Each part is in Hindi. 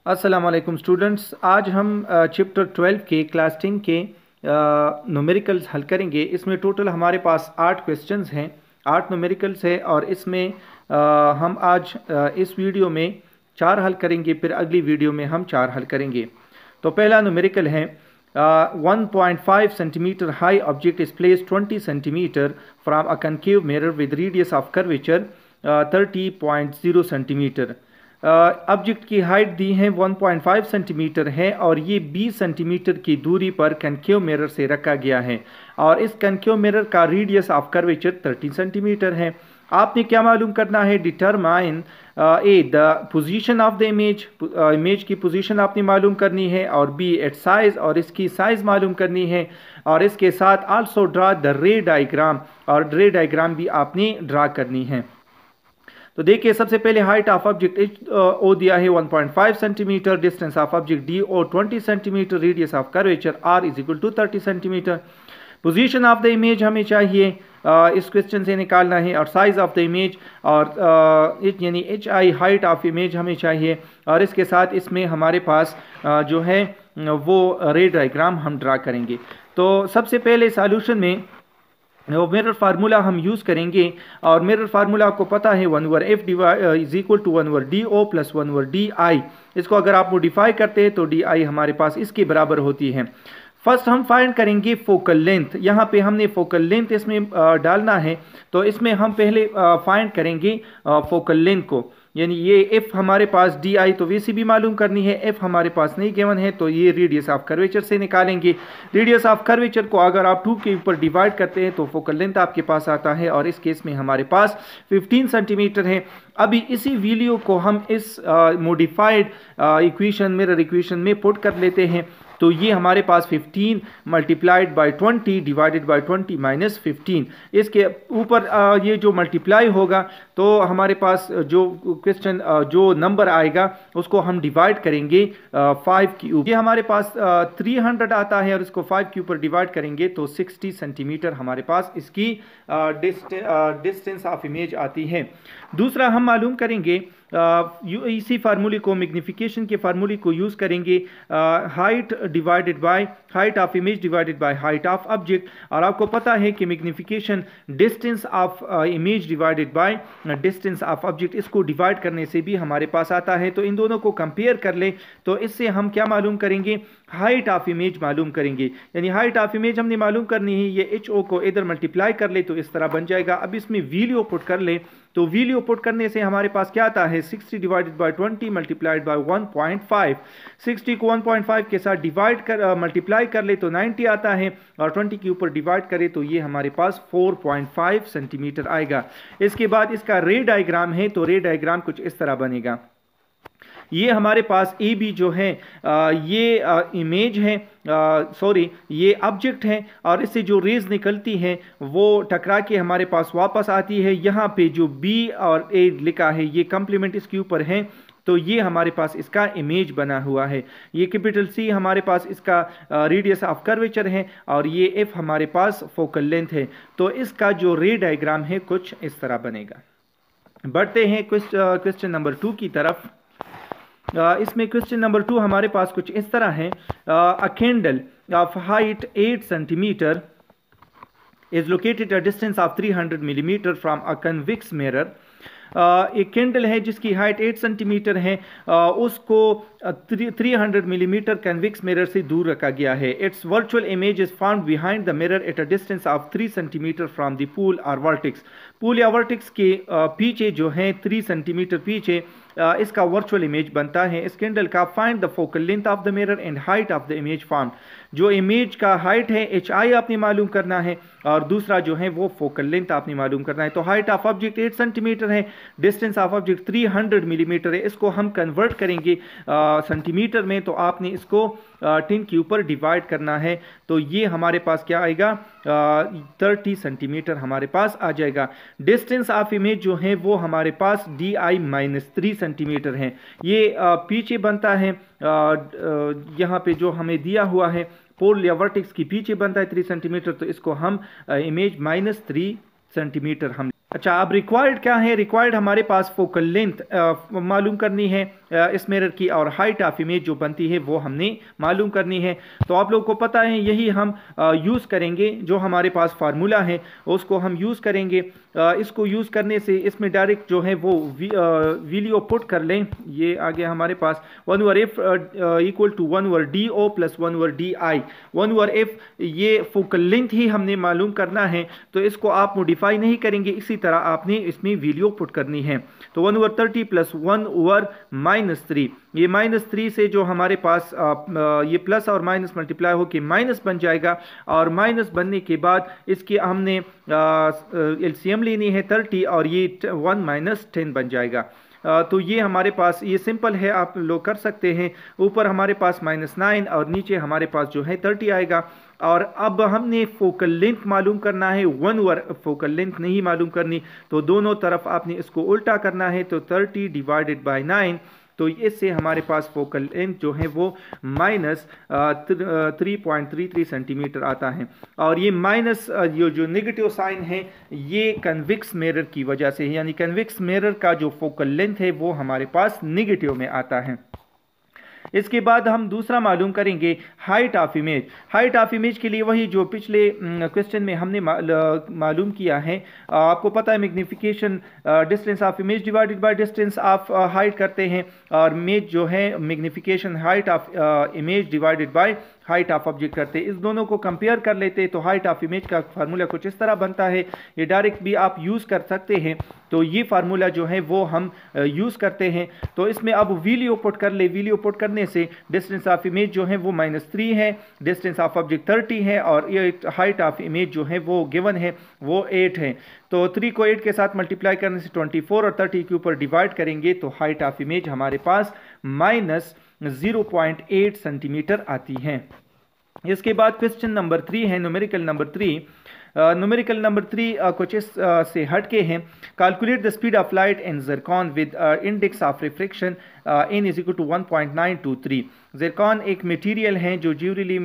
अस्सलाम वालेकुम स्टूडेंट्स। आज हम चैप्टर 12 के क्लास 10 के न्यूमेरिकल्स हल करेंगे। इसमें टोटल हमारे पास 8 क्वेश्चंस हैं, 8 न्यूमेरिकल्स है और इसमें हम आज इस वीडियो में 4 हल करेंगे, फिर अगली वीडियो में हम 4 हल करेंगे। तो पहला न्यूमेरिकल है 1.5 centimetre high object is placed 20 centimetre from a concave mirror with radius of curvature 30.0 centimetre. Object की हाइट दी है 1.5 सेंटीमीटर है और ये 20 सेंटीमीटर की दूरी पर कनकेव मिरर से रखा गया है और इस कनकेव मिरर का रेडियस ऑफ कर्वेचर 30 सेंटीमीटर है। आपने क्या मालूम करना है? Determine the position of the image, image की पोजीशन आपने मालूम करनी है, और बी इट्स साइज, और इसकी साइज मालूम करनी है, और इसके साथ आल्सो ड्रा द रे डायग्राम, और रे डायग्राम भी आपने ड्रा करनी है। तो देखिए, सबसे पहले height of object H O दिया है 1.5 centimetre, distance of object D O 20 centimetre, radius of curvature R is equal to 30 centimetre. Position of the image हमें चाहिए इस क्वेश्चन से निकालना है, और साइज ऑफ द इमेज और यानी H I height of image हमें चाहिए, और इसके साथ इसमें हमारे पास जो है वो रे डायग्राम हम ड्रा करेंगे। तो सबसे पहले सॉल्यूशन में वो मिरर फार्मूला हम यूज़ करेंगे, और मिरर फार्मूला आपको पता है 1/f is equal to 1/do plus 1/di। इसको अगर आप मॉडिफाई करते हैं तो di हमारे पास इसके बराबर होती है। फर्स्ट हम फाइंड करेंगे फोकल लेंथ। यहाँ पे हमने फोकल लेंथ इसमें डालना है, तो इसमें हम पहले फाइंड करेंगे फोकल लेंथ को, यानी ये एफ हमारे पास डी आई तो वैसे भी मालूम करनी है, एफ हमारे पास नहीं गिवन है, तो ये रेडियस ऑफ कर्वेचर से निकालेंगे। रेडियस ऑफ कर्वेचर को अगर आप 2 के ऊपर डिवाइड करते हैं तो फोकल लेंथ आपके पास आता है, और इस केस में हमारे पास 15 सेंटीमीटर है। अभी इसी वैल्यू को हम इस मॉडिफाइड इक्वेशन, मिरर इक्वेशन में पुट कर लेते हैं, तो ये हमारे पास 15 multiplied by 20 divided by 20 minus 15, इसके ऊपर ये जो मल्टीप्लाई होगा तो हमारे पास जो क्वेश्चन जो नंबर आएगा उसको हम डिवाइड करेंगे 5 के ऊपर। ये हमारे पास 300 आता है, और इसको 5 के ऊपर डिवाइड करेंगे तो 60 सेंटीमीटर हमारे पास इसकी डिस्टेंस ऑफ इमेज आती है। दूसरा हम मालूम करेंगे इसी फार्मूले को, मैग्निफिकेशन के फार्मूले को यूज करेंगे, height divided by height of image divided by height of object, और आपको पता है कि magnification distance of image divided by distance of object, इसको डिवाइड करने से भी हमारे पास आता है। तो इन दोनों को कंपेयर कर ले तो इससे हम क्या मालूम करेंगे? हाइट ऑफ इमेज मालूम करेंगे, यानी हाइट ऑफ इमेज हमने मालूम करनी है, ये एच ओ को इधर मल्टीप्लाई कर ले तो इस तरह बन जाएगा। अब इसमें वैल्यू पुट कर ले, तो वैल्यू पुट करने से हमारे पास क्या आता है? 60 डिवाइडेड बाय 20 मल्टीप्लाइड बाय 1.5। 60 को 1.5 के साथ डिवाइड कर मल्टीप्लाई कर ले तो 90 आता है, और 20 के ऊपर डिवाइड करें तो ये हमारे पास 4.5 सेंटीमीटर आएगा। इसके बाद इसका रे डायग्राम है, तो रे डायग्राम कुछ इस तरह बनेगा। ये हमारे पास ए बी जो है ये इमेज है, सॉरी ये ऑब्जेक्ट है, और इससे जो रेज निकलती है वो टकरा के हमारे पास वापस आती है। यहाँ पे जो बी और ए लिखा है ये कंप्लीमेंट इसके ऊपर है, तो ये हमारे पास इसका इमेज बना हुआ है। ये कैपिटल सी हमारे पास इसका रेडियस ऑफ कर्वेचर है, और ये एफ हमारे पास फोकल लेंथ है। तो इसका जो रे डायग्राम है कुछ इस तरह बनेगा। बढ़ते हैं क्वेश्चन नंबर 2 की तरफ। इसमें क्वेश्चन नंबर 2 हमारे पास कुछ इस तरह है। अ candle of height 8 centimetre is located at distance of 300 millimetre from a convex mirror. एक कैंडल है जिसकी हाइट 8 सेंटीमीटर है, उसको 300 मिलीमीटर कन्वेक्स मिरर से दूर रखा गया है। It's virtual image is found behind the mirror at a distance of 3 centimetre from the pool और वर्टेक्स। पूल या वर्टेक्स के पीछे जो है 3 सेंटीमीटर पीछे इसका वर्चुअल इमेज बनता है। इस कैंडल का find the focal length of the mirror and height of the image found. जो इमेज का हाइट है एच आई आपने मालूम करना है, और दूसरा जो है वो फोकल लेंथ आपने मालूम करना है। तो हाइट ऑफ ऑब्जेक्ट 8 सेंटीमीटर है, डिस्टेंस ऑफ ऑब्जेक्ट 300 मिलीमीटर है, इसको हम कन्वर्ट करेंगे सेंटीमीटर में, तो आपने इसको 10 के ऊपर डिवाइड करना है, तो ये हमारे पास क्या आएगा? 30 सेंटीमीटर हमारे पास आ जाएगा। डिस्टेंस ऑफ इमेज जो है वो हमारे पास डी आई माइनस 3 सेंटीमीटर है। ये पीछे बनता है, यहाँ पे जो हमें दिया हुआ है पोल या वर्टेक्स की पीछे बनता है 3 सेंटीमीटर, तो इसको हम इमेज माइनस 3 सेंटीमीटर हम। अच्छा, अब रिक्वायर्ड क्या है? रिक्वायर्ड हमारे पास फोकल लेंथ मालूम करनी है, इस मिरर की, और हाइट ऑफ इमेज जो बनती है वो हमने मालूम करनी है। तो आप लोगों को पता है यही हम यूज़ करेंगे, जो हमारे पास फार्मूला है उसको हम यूज़ करेंगे। इसको यूज़ करने से इसमें डायरेक्ट जो है वो वैल्यू पुट कर लें। ये आ गया हमारे पास 1/f equal to 1/do plus 1/di। 1/f ये फोकल लेंथ ही हमने मालूम करना है, तो इसको आप मॉडिफाई नहीं करेंगे, इसी तरह आपने इसमें वैल्यू पुट करनी है। तो 1/30 प्लस 1/-3, ये -3 से जो हमारे पास ये प्लस और माइनस मल्टीप्लाई होकर माइनस बन जाएगा, और माइनस बनने के बाद इसकी हमने एलसीएम लेनी है 30, और ये 1 - 10 बन जाएगा। तो ये हमारे पास ये सिंपल है, आप लोग कर सकते हैं। ऊपर हमारे पास -9 और नीचे हमारे पास जो है 30 आएगा। और अब हमने फोकल लेंथ मालूम करना है, 1 फोकल लेंथ नहीं मालूम करनी, तो दोनों तरफ आपने इसको उल्टा करना है। तो 30 डिवाइडेड बाय 9, तो इससे हमारे पास फोकल लेंथ जो है वो -3.33 सेंटीमीटर आता है। और ये माइनस जो नेगेटिव साइन है ये कन्विक्स मिरर की वजह से है, यानी कन्विक्स मिरर का जो फोकल लेंथ है वो हमारे पास नेगेटिव में आता है। इसके बाद हम दूसरा मालूम करेंगे height of image. Height of image के लिए वही जो पिछले क्वेश्चन में हमने मालूम किया है, आपको पता है magnification distance of image divided by distance of height करते हैं, और इमेज जो है magnification height of image divided by height of object करते हैं। इस दोनों को कंपेयर कर लेते हैं, तो हाइट ऑफ इमेज का फार्मूला कुछ इस तरह बनता है, ये डायरेक्ट भी आप यूज़ कर सकते हैं। तो ये फार्मूला जो है वो हम यूज़ करते हैं। तो इसमें अब वैल्यू पुट कर ले, वैल्यू पुट करने से डिस्टेंस ऑफ इमेज जो है वो -3 है, डिस्टेंस ऑफ ऑब्जेक्ट 30 है, और ये हाइट ऑफ इमेज जो है वो गिवन है वो 8 है। तो 3 को 8 के साथ मल्टीप्लाई करने से 24, और 30 के ऊपर डिवाइड करेंगे तो हाइट ऑफ इमेज हमारे पास -0.8 सेंटीमीटर आती है। इसके बाद क्वेश्चन नंबर 3 है न्यूमेरिकल नंबर 3। न्यूमेरिकल नंबर 3 कुछ इस से हटके हैं। Calculate the speed of light in zircon with index of reflection n is equal to 1.923। Zircon एक मटेरियल है जो ज्वेलरी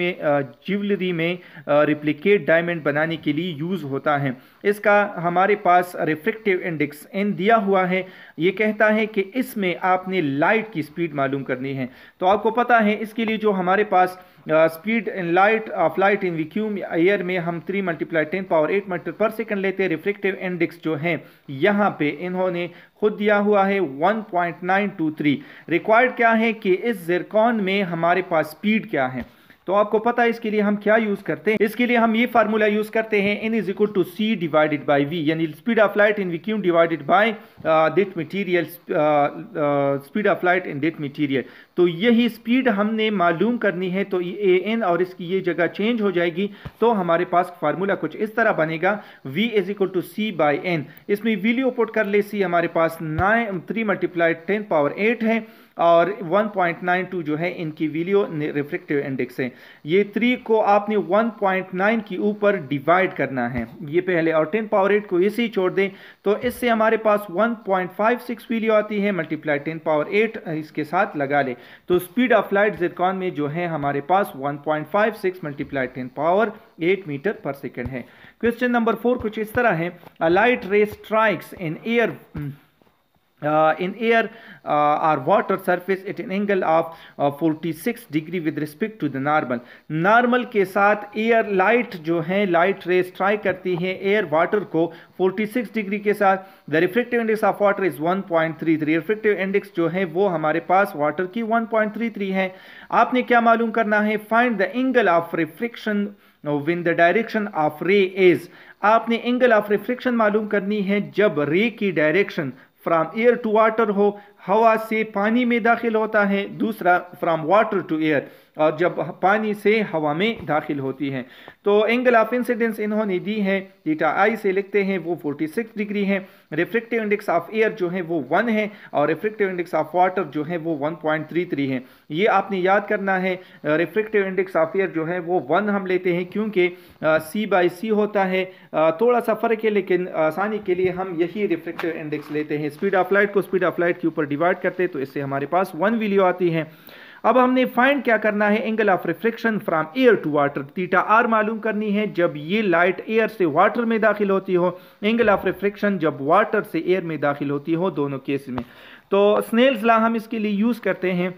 में रिप्लिकेट डायमंड बनाने के लिए यूज़ होता है। इसका हमारे पास रिफ्रैक्टिव इंडेक्स n दिया हुआ है। ये कहता है कि इसमें आपने लाइट की स्पीड मालूम करनी है। तो आपको पता है इसके लिए जो हमारे पास speed in light of light in vacuum air में हम 3 × 10⁸ मीटर पर सेकंड लेते हैं। रिफ्रैक्टिव इंडेक्स जो है यहाँ पे इन्होंने खुद दिया हुआ है 1.923। रिक्वायर्ड क्या है कि इस ज़िरकॉन में हमारे पास स्पीड क्या है, तो आपको पता है इसके लिए हम क्या यूज़ करते हैं। इसके लिए हम ये फार्मूला यूज़ करते हैं n is equal to c divided by v, यानी speed of light in vacuum divided by that material, speed of light in that material. तो यही स्पीड हमने मालूम करनी है। तो ये n और इसकी ये जगह चेंज हो जाएगी, तो हमारे पास फार्मूला कुछ इस तरह बनेगा v is equal to c by n। इसमें वैल्यू पुट कर ले, c हमारे पास 3 × 10⁸ है, और 1.92 जो है इनकी वैल्यू रिफ्रैक्टिव इंडेक्स है। ये 3 को आपने 1.9 के ऊपर डिवाइड करना है ये पहले, और 10⁸ को इसे ही छोड़ दें, तो इससे हमारे पास 1.56 वैल्यू आती है, मल्टीप्लाई 10⁸ इसके साथ लगा ले। तो स्पीड ऑफ लाइट ज़िरकॉन में जो है हमारे पास 1.56 मल्टीप्लाई 10⁸ मीटर पर सेकेंड है। क्वेश्चन नंबर 4 कुछ इस तरह है। A light ray strikes in air or water surface at an angle of 46 degree with respect to the normal। Normal के साथ एयर लाइट जो है लाइट रे स्ट्राइक करती है एयर वाटर को 46 डिग्री के साथ। The refractive index of water is 1.33। Refractive index जो है वो हमारे पास वाटर की 1.33 है। आपने क्या मालूम करना है, find the angle of reflection when the direction of ray is. आपने एंगल ऑफ रिफ्लेक्शन मालूम करनी है जब रे की direction from air to water हो, हवा से पानी में दाखिल होता है, दूसरा फ्रॉम वाटर टू एयर, और जब पानी से हवा में दाखिल होती है। तो एंगल ऑफ इंसिडेंस इन्होंने दी है, थीटा आई से लिखते हैं, वो 46 डिग्री है। रिफ्रैक्टिव इंडेक्स ऑफ एयर जो है वो 1 है, और रिफ्रैक्टिव इंडेक्स ऑफ वाटर जो है वो 1.33 है। ये आपने याद करना है। रिफ्रैक्टिव इंडेक्स ऑफ एयर जो है वो 1 हम लेते हैं क्योंकि c/c होता है, थोड़ा सा फ़र्क है, लेकिन आसानी के लिए हम यही रिफ्रैक्टिव इंडेक्स लेते हैं। स्पीड ऑफ लाइट को स्पीड ऑफ लाइट के ऊपर डिवाइड करते हैं, तो इससे हमारे पास 1 वैल्यू आती है। अब हमने फाइंड क्या करना है, angle of reflection from air to water, theta R मालूम करनी है जब ये लाइट एयर से वाटर में दाखिल होती हो, एंगल ऑफ रिफ्लेक्शन जब वाटर से एयर में दाखिल होती हो, दोनों केस में। तो स्नेल्स लॉ हम इसके लिए यूज करते हैं,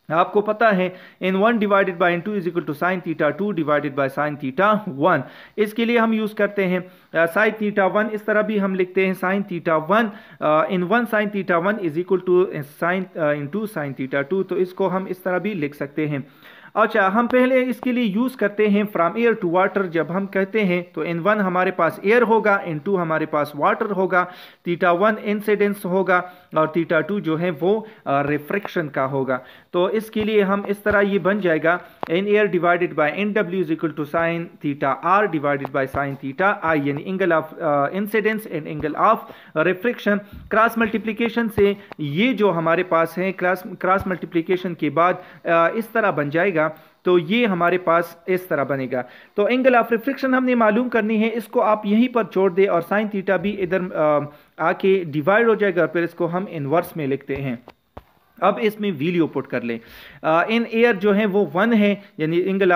आपको पता है n1 divided by n2 is equal to sine theta 2 divided by sine theta 1। इसके लिए हम यूज़ करते हैं साइन थीटा 1, इस तरह भी हम लिखते हैं sine theta 1 n1 sine theta 1 is equal to sine into sine theta 2, तो इसको हम इस तरह भी लिख सकते हैं। अच्छा, हम पहले इसके लिए यूज़ करते हैं फ्रॉम एयर टू वाटर, जब हम कहते हैं तो n1 हमारे पास एयर होगा, n2 हमारे पास वाटर होगा, थीटा 1 इंसिडेंस होगा और थीटा 2 जो है वो रिफ्रैक्शन का होगा। तो इसके लिए हम इस तरह ये बन जाएगा N air divided by N W is equal to sine theta R divided by sine theta I, यानी angle of incidence and angle of refraction. Cross multiplication से ये जो हमारे पास है, क्रॉस मल्टीप्लिकेशन के बाद इस तरह बन जाएगा, तो ये हमारे पास इस तरह बनेगा। तो एंगल ऑफ रिफ्लेक्शन हमने मालूम करनी है, इसको आप यहीं पर छोड़ दे और साइन थीटा भी इधर आके डिवाइड हो जाएगा, फिर इसको हम इनवर्स में लिखते हैं। अब इसमें वैल्यू पुट कर लें, इन एयर जो है वो 1 है, यानी एंगल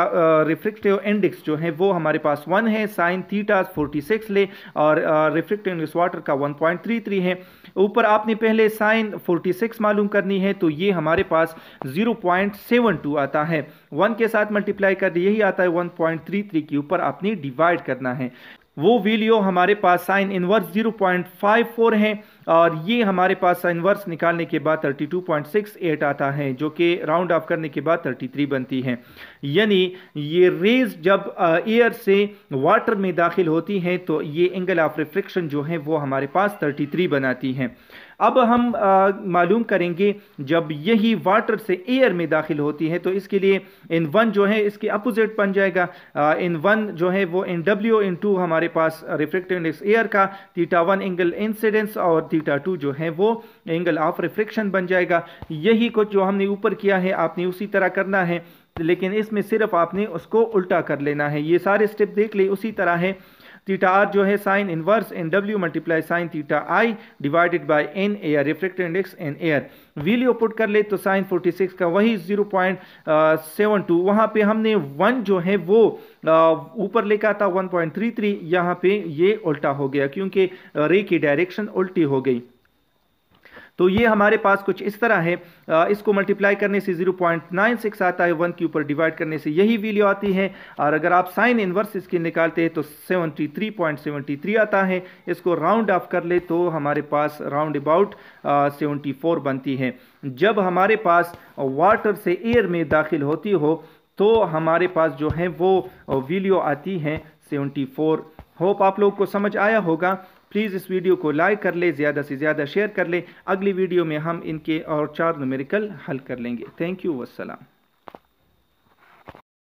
रिफ्रैक्टिव इंडेक्स जो है वो हमारे पास 1 है, साइन थीटा 46 ले और रिफ्रैक्टिव इंडेक्स वाटर का 1.33 है। ऊपर आपने पहले साइन 46 मालूम करनी है, तो ये हमारे पास 0.72 आता है, 1 के साथ मल्टीप्लाई कर यही आता है 1.33 के ऊपर आपने डिवाइड करना है। वो वैल्यू हमारे पास साइन इनवर्स 0.54 है और ये हमारे पास साइन इनवर्स निकालने के बाद 32.68 आता है, जो कि राउंड ऑफ करने के बाद 33 बनती है। यानी ये रेज जब एयर से वाटर में दाखिल होती हैं तो ये एंगल ऑफ रिफ्लेक्शन जो है वो हमारे पास 33 बनाती हैं। अब हम मालूम करेंगे जब यही वाटर से एयर में दाखिल होती है, तो इसके लिए n1 जो है इसके अपोजिट बन जाएगा, n1 जो है वो nw इंटू हमारे पास रिफ्रैक्टिव इंडेक्स एयर का, थीटा 1 एंगल इंसिडेंस और थीटा 2 जो है वो एंगल ऑफ रिफ्लेक्शन बन जाएगा। यही कुछ जो हमने ऊपर किया है आपने उसी तरह करना है, लेकिन इसमें सिर्फ आपने उसको उल्टा कर लेना है। ये सारे स्टेप देख ले, उसी तरह है। थीटा आर जो है sine inverse N W multiply sine theta I divided by N air, refractive index N air. Value put कर ले तो साइन 46 का वही 0.72, वहां पे हमने 1 जो है वो ऊपर लिखा था 1.33, यहां पे ये उल्टा हो गया क्योंकि रे की डायरेक्शन उल्टी हो गई। तो ये हमारे पास कुछ इस तरह है, इसको मल्टीप्लाई करने से 0.96 आता है, 1 के ऊपर डिवाइड करने से यही वैल्यू आती है, और अगर आप साइन इनवर्स इसके निकालते हैं तो 73.73 आता है। इसको राउंड ऑफ कर ले तो हमारे पास राउंड अबाउट 74 बनती है। जब हमारे पास वाटर से एयर में दाखिल होती हो तो हमारे पास जो है वो वैल्यू आती है 74। होप आप लोग को समझ आया होगा। प्लीज़ इस वीडियो को लाइक कर ले, ज़्यादा से ज़्यादा शेयर कर ले। अगली वीडियो में हम इनके और 4 न्यूमेरिकल हल कर लेंगे। Thank you, वस्सलाम।